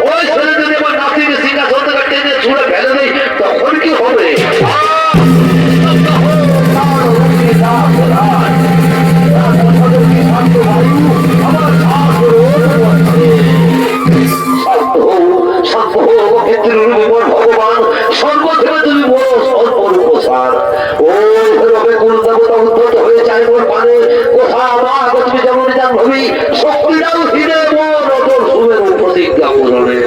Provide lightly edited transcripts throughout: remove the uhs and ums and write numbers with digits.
ওই ছেলে যদি আমার নাতিকে সিংহাসন থেকে টেনে ছুঁড়ে ফেলে দেয় তখন কি হবে? স্যার ওইভাবে কোন দেবতা উদ্ভূত হয়ে যায় মোর মানে কোথা মা গতি যেমন ভাবি শক্তি দাও হিরে মোর অতর সুমের প্রতিজ্ঞা পূরণে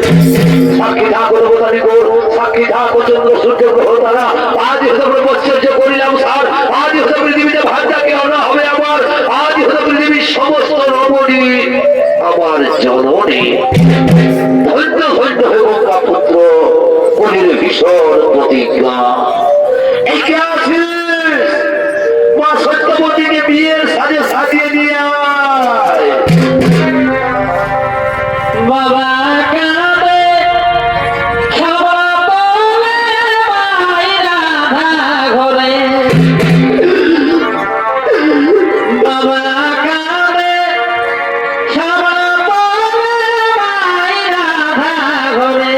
সাক্ষী থাকো দেবতা নিকট সাক্ষী থাকো চন্দ্র সূর্য গ্রহ তারা আজ হতে বৎসর্য করিলাম স্যার আজ হতে পৃথিবীতে ভাগ্যকে আনা হবে আমার আজ হতে পৃথিবীর সমস্ত রমণী আমার জননী ধৈর্য ধৈর্য হে গঙ্গা পুত্র কলির ভীষণ প্রতিজ্ঞা একে আসিস মা সত্যবতীকে বিয়ের সাজে সাজিয়ে নিয়ে আয় বাবা কাঁদে খাওয়া বলে মাই রাধা ঘরে বাবা কাঁদে খাওয়া বলে মাই রাধা ঘরে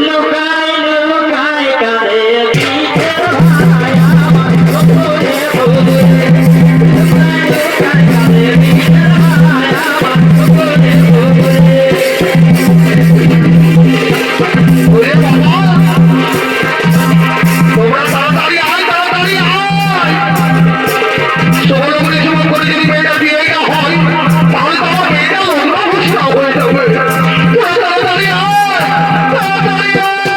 লুকাই লুকাই কাঁদে পিঠের ভাই আমার চোখে বুঝে লুকাই লুকাই কাঁদে পিঠের ভাই আমার চোখে বুঝে ওরে বাবা তোমরা তাড়াতাড়ি আয় তাড়াতাড়ি আয় সৌরভে যেমন করে যদি মেয়েটা বিয়েটা হয় তাহলে তো আমার মেয়েটা লগ্ন ঘোষণা হয়ে যাবে তোরা তাড়াতাড়ি আয় তাড়াতাড়ি আয়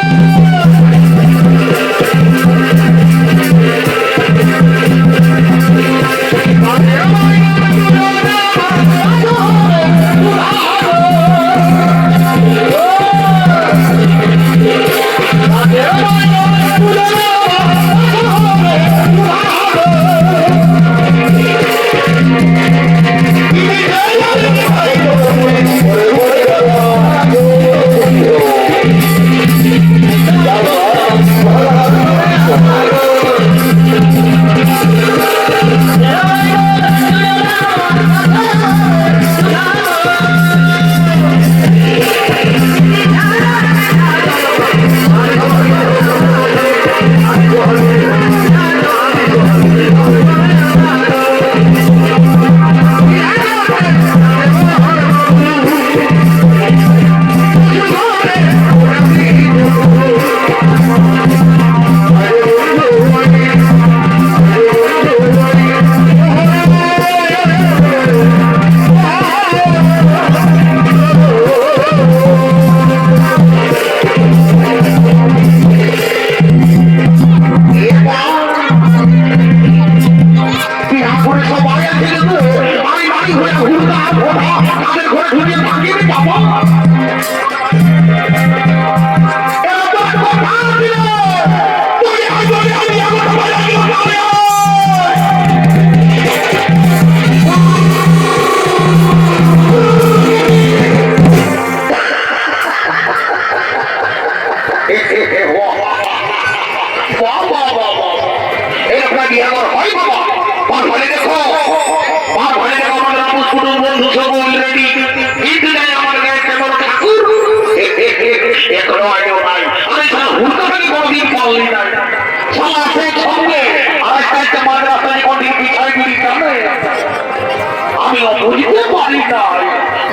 আমি বুঝতে পারি না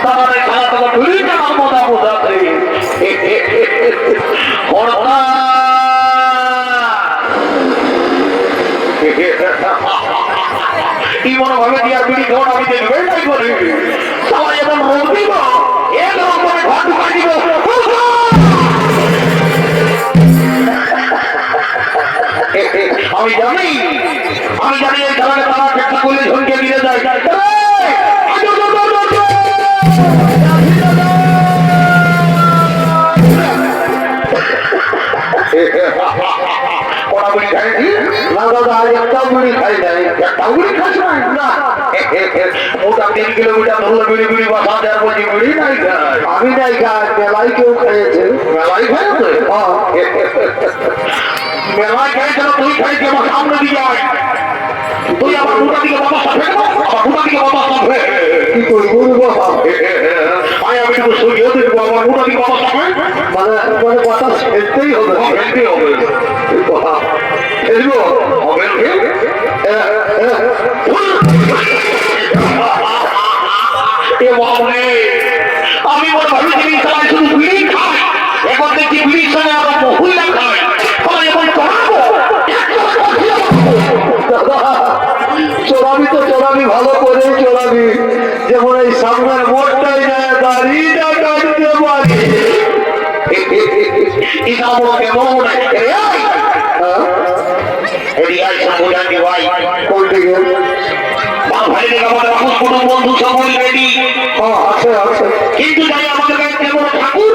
তারা খেলা থেকে ঘুরে আমার মজা বোঝাতে কি মনে ভাবে দিয়ার বিড়ি ঘর আমি দেখবে তাই করি সবাই এখন রোগ দিব একরকম করে ঘর ঢুকাই দিব আমি জানি এই খেলাকে তারা চেষ্টা করলে ঝুঁকে দিয়ে যায় আমি নাই খাই মেলাই কেউ খেয়েছে মেলাই খেয়েছে মেলায় খেয়েছিল তুই খাইছে আমার সামনে দিকে আয় তুই আমার মুখা দিকে বাবা সাথে আমার মুখা দিকে বাবা সাথে কি করবো আমি একটু সরিয়ে দেখবো আমার মুখা দিকে বাবা সাথে মানে কথা ফেলতেই হবে ফেলতেই হবে ফেলবো হবে আমি মনে ভাবি জিনিস সবাই শুধু বিড়ি খায় এখন দেখছি বিড়ির সঙ্গে আরো মহিলা খায় এখন ইসামো কেমন এরিয়ায় সামুদানি ভাই কোন দিকে বাপ ভাই থেকে আমাদের আকুশ কুটুম বন্ধু সকল রেডি আছে কিন্তু যাই আমাদের কাছে কেমন ঠাকুর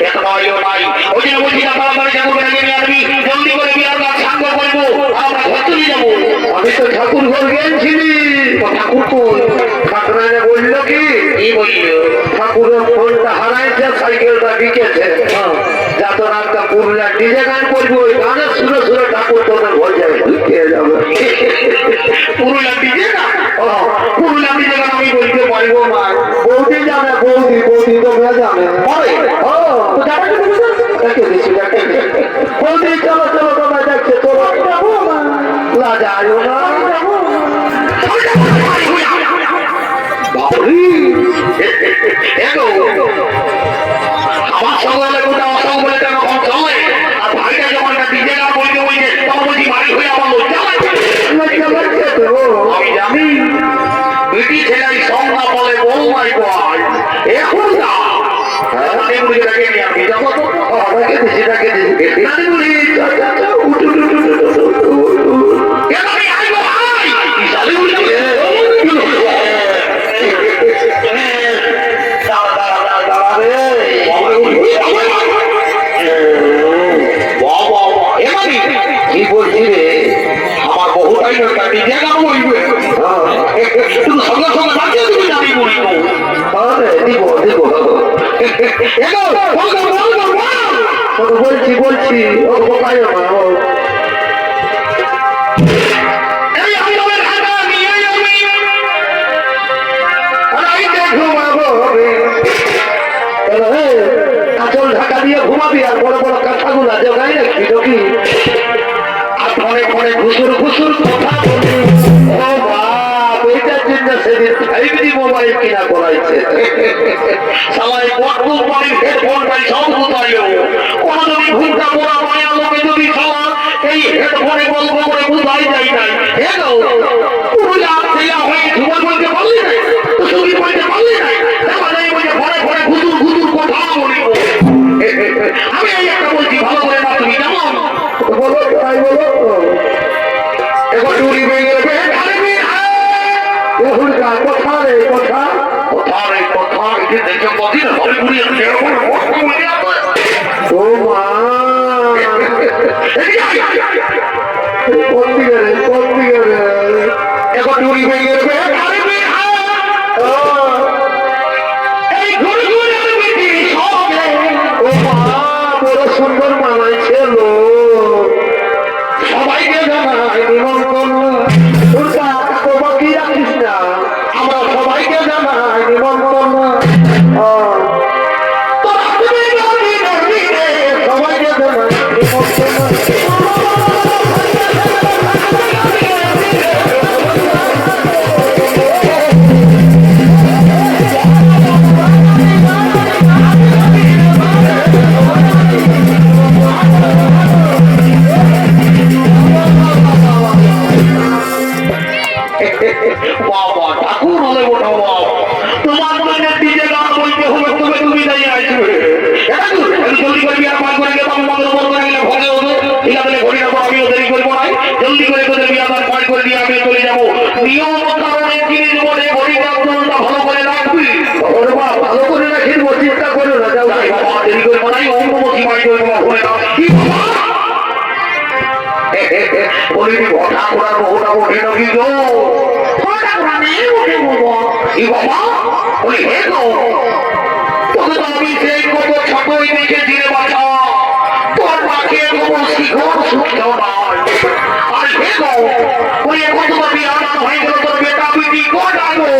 এত নয়ও নাই ওই যে বলছি না তাড়াতাড়ি যাবো বেড়ে নিয়ে আসবি জলদি করে বিয়ার গাছ সাঙ্গ করবো আমরা ঘরে যাবো আমি তো ঠাকুর ঘর গেছিলি ঠাকুর কই ঠাকুরানে বললো কি বললো ঠাকুরের ফোনটা হারাইছে সাইকেলটা বিকেছে যত রাতটা পুরুলিয়া ডিজে গান করবো ওই গানের সুরে সুরে ঠাকুর তোদের ঘর যাবে ঢুকিয়ে যাবে পুরুলিয়া ডিজে না পুরুলিয়া ডিজে গান আমি বলতে পারবো না বৌদি জানে বৌদি বৌদি তো জানে বৌদি চলো চলো তোমরা দেখছে চলো লাজায়ও না আমার সঙ্গে গোটা অসংখ্য কম চলে আর ভাইটা যখন ডিজে গান বলতে বলছে তখন বলছি বাড়ি হয়ে আমার আমি জানি বেটি ছেলে সংজ্ঞা বলে বউ মাই গড এখন না কি বলছি রে আমার বহুটাই ডিজে গান বলবে সঙ্গে সঙ্গে বাঁচিয়ে দিবি আমি বলবো দিব দিব বলছি বলছি ও কোথায় না কাঁচল ঢাকা দিয়ে ঘুমাবি আর বড় বড় কাঁথাগুলা জোগাই রাখবি নাকি আর ফোনে ফোনে ঘুষুর ঘুষুর কথা বলবি ও বাপ এইটার জন্য সেদিন 5G মোবাইল কিনা করাইছে সবাই কোম্পানির হেডফোন পাই সব কোথায়ও কোনো যদি ভুলটা বলা মায়া লোকে যদি সবার এই হেডফোনে গল্প করে বুঝাই যায় নাই হেলো পুরুলিয়া ছেলে হয়ে ঝুমা বলতে পারলি নাই তো শুনি বলতে পারলি নাই দেখা যায় বলছে ফোনে ফোনে ঘুষুর ঘুষুর কথা বলিব আমি এই একটা বলছি ভালো করে না তুমি কেমন বলো তাই বলো এবার চুরি হয়ে গেলে কথা রে কথা কথা রে কথা এটি দেখে কদিন হলে পুড়িয়ে ও মা এখন চুরি হয়ে গেলে বড় সুন্দর মানাইছে লোক সবাইকে জানাই নিমন্ত্রণ বাকি রাখিস না আমরা সবাইকে জানাই নিমন্ত্রণ সবাইকে জানাই বাবা ঠাকুর হলে ওঠা তোমার মানে ডিজে গান বলতে হবে তুমি তুমি দাঁড়িয়ে আসবে জলদি করে বিয়ার পান করে গেলাম মন্ত্র বল করে গেলে ঘরে হলো ঠিক আছে ঘড়ি রাখবো আমিও দেরি করবো না জলদি করে তোদের বিয়ার পান করে দিয়ে আমি চলে যাবো নিয়ম কারণে জিনিস বলে ঘড়ি রাখবো ভালো করে রাখবি ভালো করে রাখি চিন্তা করো না যাও বাবা দেরি করবো না অন্য মতি বাড়ি করবো ঘরে না কি বলি ঘটা করার বহুটা ওঠে নাকি গো তোকে তো আমি সেই কত ছোটই দেখেছি রে বাছা তোর পাখে কোনো শিখর শুনতেও নয় আর হে গো ওই এখন তোমার বিয়ে হয়ে গেল তোর বেটা বিটি কোটাগো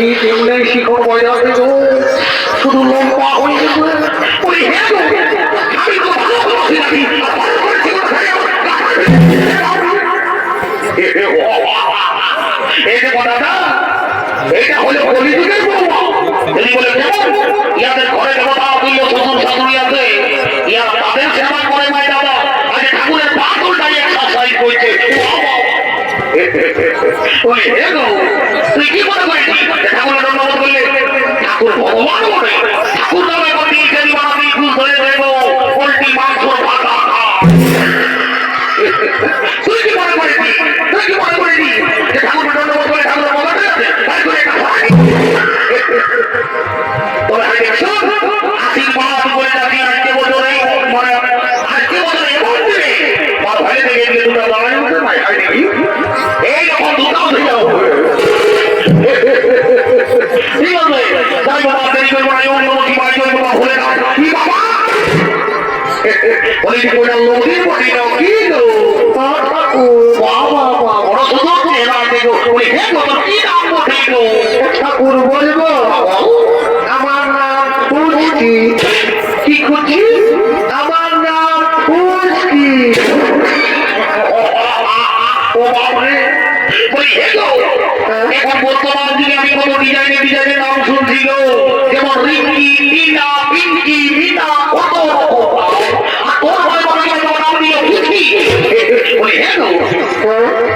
দেখি তেমনি শিখর বয়স গো শুধু লম্বা হয়ে গেছে ওই হ্যাঁ গো, আমি তো ভালোবাসি নাকি এই যে কথাটা এটা হলো কলিযুগের বৌমা। তিনি বলে কেমন ইয়াদের ঘরে দেবতা তুল্য শ্বশুর শাশুড়ি আছে, ইয়া তাদের সেবা করে মায় দাদা আজ ঠাকুরের পাথরটাই এক্সারসাইজ করছে। তুই কি মনে করিস ঠাকুরের ধন্যবাদ করলে ঠাকুর ভগবান বলে ঠাকুর নামে বলি সেরি বানাবি খুশ ধরে দেবো পোল্ট্রি মাংস ভাতা তুই কি মনে করিস তুই কি মনে করিস যে ঠাকুরের ধন্যবাদ করলে ঠাকুরের মজা আছে তাই করে একটা তবে আমি দেখছো আশীর্বাদ করে যাচ্ছি আজকে বছরে মানে আজকে বছরে এমন দিনে বা ভাই থেকে গেলে দুটো লড়াই হচ্ছে ভাই হয় নাকি এই যখন দুটাও ধরে যাবো ঠিক আছে যাই বাবা দেরি করবো না অন্য কি বাড়ি করবো বা ভুলে না কি বাবা বলি কোটা লোকের বলি না কি গো বাবা বাবা বড় সুন্দর চেহারা দেখো বলি হে কত কি নাম বলি গো ঠাকুর বলবো আমার নাম ফুচকি কি খুঁজছি আমার নাম ফুচকি ও বাবারে বলি হে গো এখন বর্তমান যুগে আমি কত ডিজাইনের নাম শুনছি গো যেমন রিঙ্কি টিনা পিঙ্কি মিতা কত রকম আর তোর ভয় বলে নাম দিল ফুচকি বলি হে গো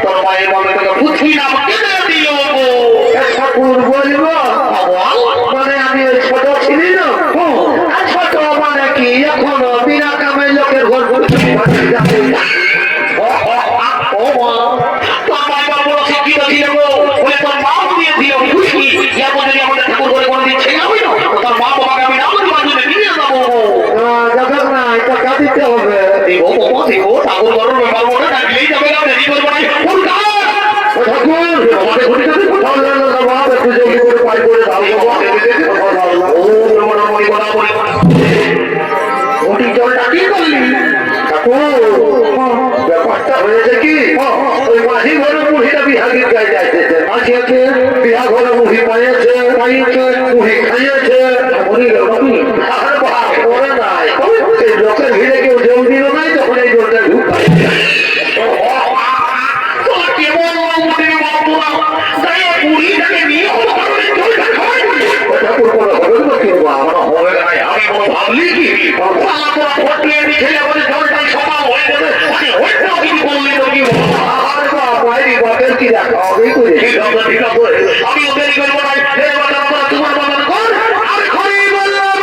তোর মায়ের বলে তোকে ফুচকি নাম কেন দিল গো ঠাকুর বলবো মানে আমি ওই ছোট ছিলি না ছোট মানে কি এখনো বিনা কামের লোকের ঘর ও মা তোর বাবা বড় শিক্ষিত ছিল গো বলে তোর মা দিয়েছিল ফুচকি যেমন যদি আমাদের ঠাকুর করে কোনোদিন ছেলে হবে না তোর মা বাবাকে আমি নামের মাধ্যমে নিয়ে যাবো যাবেন না এটা কাঁদিতে হবে দেখো বাবা দেখো ঠাকুর করুন ব্যাপার বলে ডাকলেই যাবে না দেরি করবো না ঠাকুর আমাদের ঘটিতে কোথাও যেন বাবা একটু জলদি করে পাই করে ধারবো ও মনে মনে বলা বলে ঘটি জলটা কি করলি ঠাকুর ব্যাপারটা হয়েছে কি ওই মাঝি ঘরে মুহিটা বিহা গীত গাই যাইতেছে মাঝি আছে বিহা ঘরে মুহি পাইছে মুহি খাইয়েছে মুহি আর বাপ করে নাই এই লোকের ভিড়ে কেউ জল দিল নাই তখন এই জলটা ঢুকায় ভাবলি কি ছেলে বলে জলটাই সমাল হয়ে যাবে কিছু করলি কি বাপের কি দেখা হবে ঠিক আছে ঠিক আছে আমি ওদের করবো না তোমার বাবা কর আমি খড়ি বললাম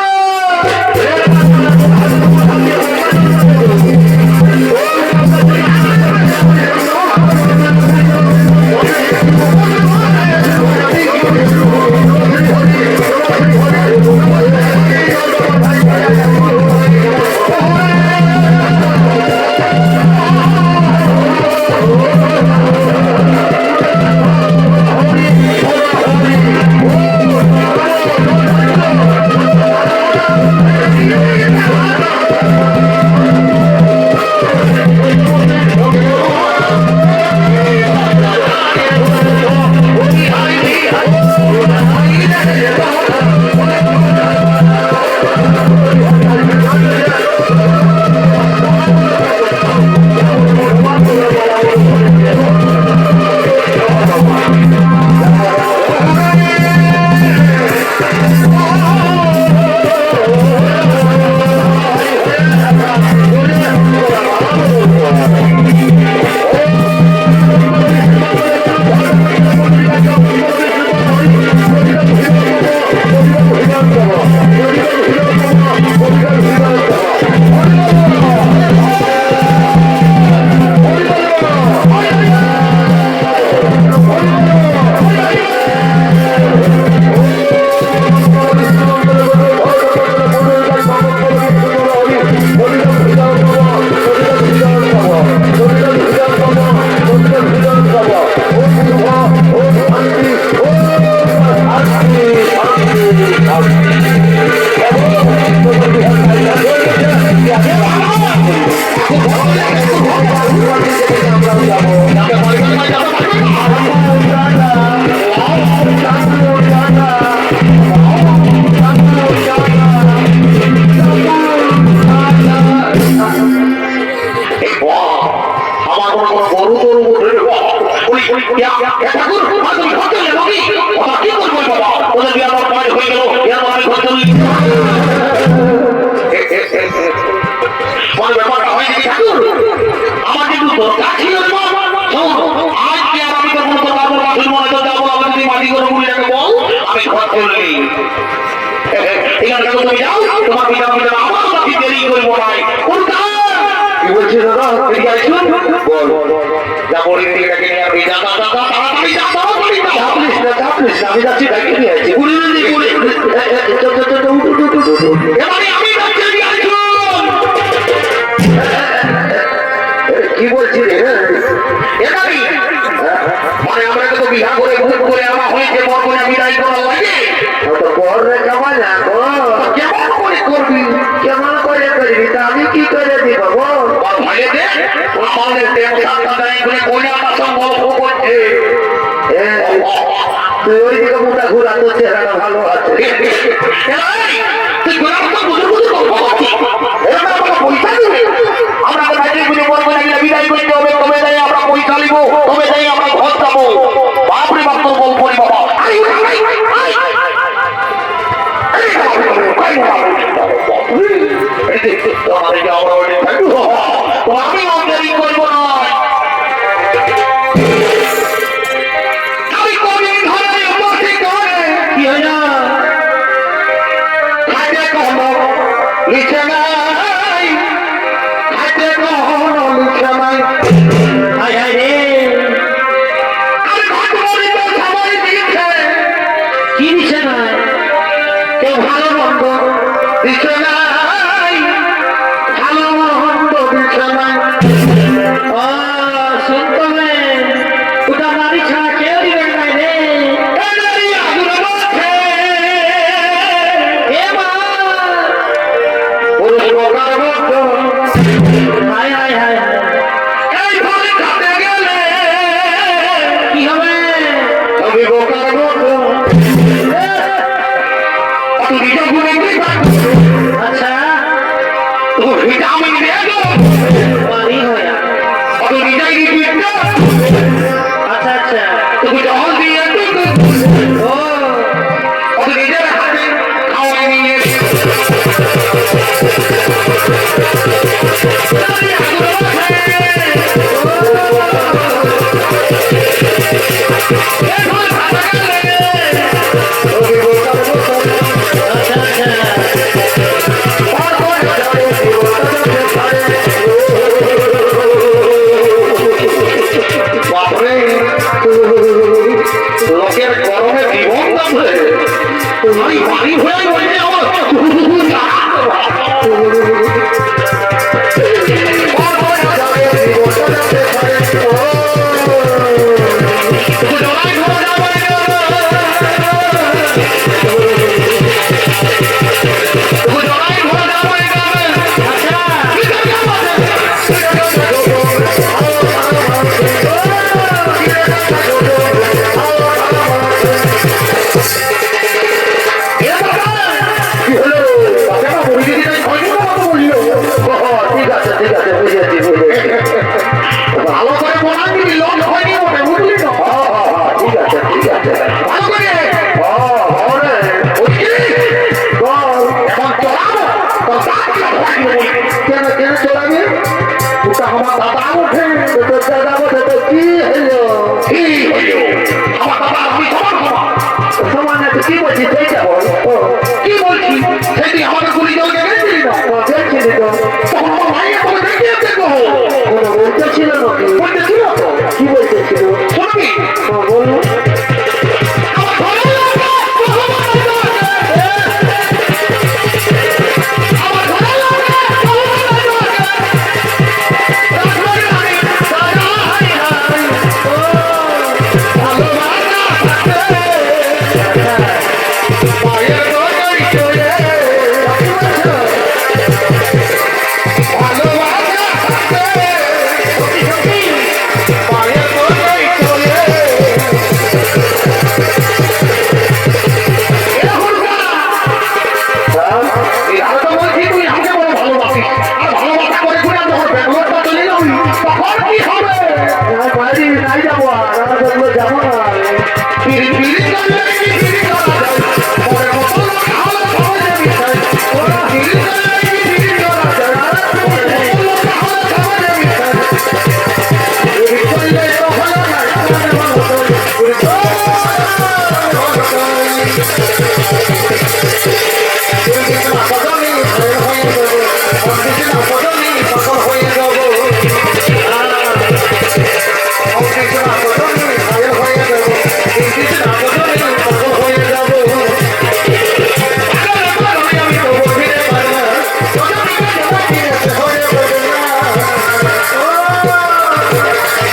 ঠাকুর তুমি ঘর চলে যাবো কি কি করবো বাবা ওদের বিয়ে আমার পয়েন্ট হয়ে গেল আমি ঘর চলি বড় ব্যাপারটা হয়েছে কি ঠাকুর আমার কিন্তু দরকার ছিল আজকে আমি তো কোনো কাপড় বাসন মনে তো যাবো আমি যদি মাটি করে মুড়িটাকে বল আমি ঘর চললি এখানে তুমি যাও তোমার পিতা পিতা আমার কাছে দেরি করবো নাই কি বলছি দাদা এদিকে আসুন বল যা বলি এটাকে নিয়ে আপনি যা তাড়াতাড়ি যা চাপলিস না আমি যাচ্ছি ব্যাংকে নিয়ে আসছি এবারে আমি যাচ্ছি কি বলছি রে এটাই মানে আমরা তো বিহা করে ভুল করে আমার হয়েছে বরগুনা বিদায় করার লাগে তো বর রে কেমন কেমন করে করবি কেমন করে করবি তা আমি কি করে দিব বল ভাইয়ে দে আমাদের টেনশনটা নাই বলে কোনে আমার সঙ্গে গল্প করছে তুই ওই দিকে মুখটা ঘুরা তোর চেহারাটা ভালো আছে তুই ঘুরা তো বুঝে বুঝে গল্প করছিস এবার আমাকে পয়সা দিবি আমরা তো ভাইকে বুঝে বলবো না বিদায় করতে হবে তবে যাই আমরা পয়সা নিব তবে যাই আমরা ঘর যাবো বাপরে বাপ তোর গল্প রে বাবা আমি অন্তরি করবো না আমি কদিন ধরে উপস্থিত করে কি হয় না হাতে কখনো লিখে নাই হাতে কখনো লিখে নাই হায় হায় রে আমি ঘটবলিত সবাই দিচ্ছে কি দিচ্ছে না কেউ ভালো মন্দ দিচ্ছে নাই ভালো মন্দ দিচ্ছে নাই শুনতে ওটা বাড়ি ছাড়া কেউ দিবেন নাই রে কি হবে আচ্ছা ভিটামিন পানি হয় আচ্ছা আচ্ছা তুমি জল দিয়ে ও নিজের হাতে খাওয়াই নিয়ে লোকের গরমে জীবন দামে আমি বাড়ি হয়ে বলছে আমার ভালো করে বলা দিবি লোক হয়নি মনে বুঝলি তো ঠিক আছে ভালো করে এখন চড়াবো কেন কেন চড়াবি ওটা আমার দাদা ওঠে দাদা ওঠে তো কি হলো কি হলো আমার দাদা আপনি সমান আছে কি বলছি সেইটা বল কি বলছি সেটি আমাদের গুলি জল গেছিলি না গেছিলি তো তখন আমার ভাইয়া তোকে দেখিয়ে দেখো বলতেছিল নাকি বলতেছিল তো কি বলতেছিল শুনবি বলুন কৃষ্ণ বদনে পাগল হয়ে যাব কৃষ্ণ বদনে পাগল হয়ে যাব কৃষ্ণ বদনে পাগল হয়ে যাব আমি তো ফিরে পারবো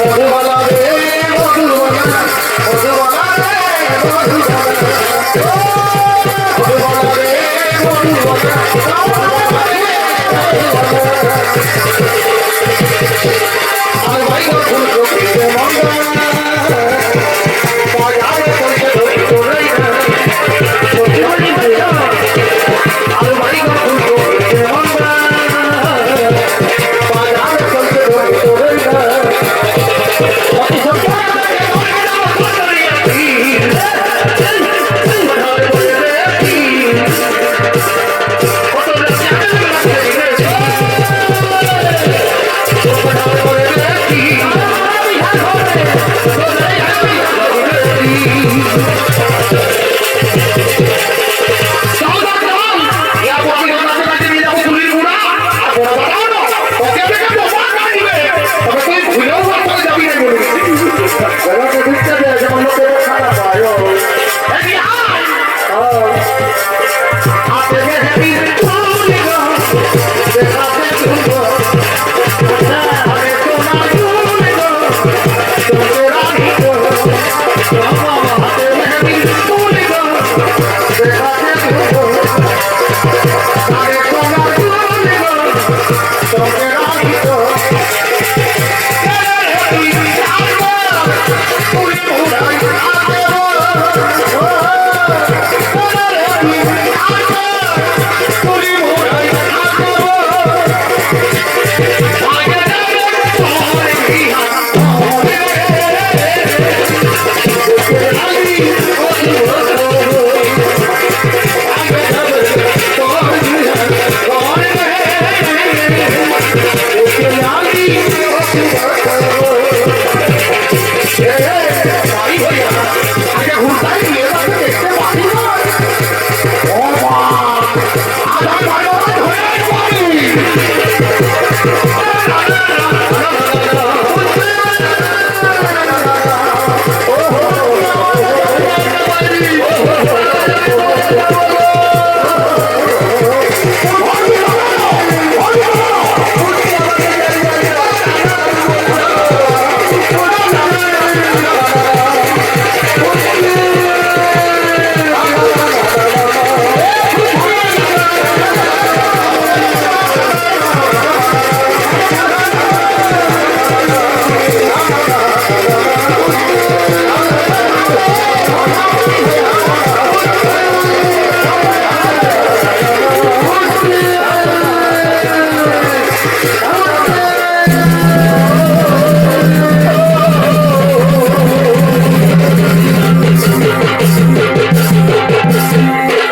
মধুবালা রে মধুবালা মধুবালা রে মধুবালা রে মধুবালা আর ভাই ফুল করতে মঙ্গল বাজারে করতে ধরে আর ভাই ফুল করতে মঙ্গল বাজারে করতে ধরে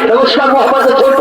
নমস্কার মোহাম্মদ ছোট্ট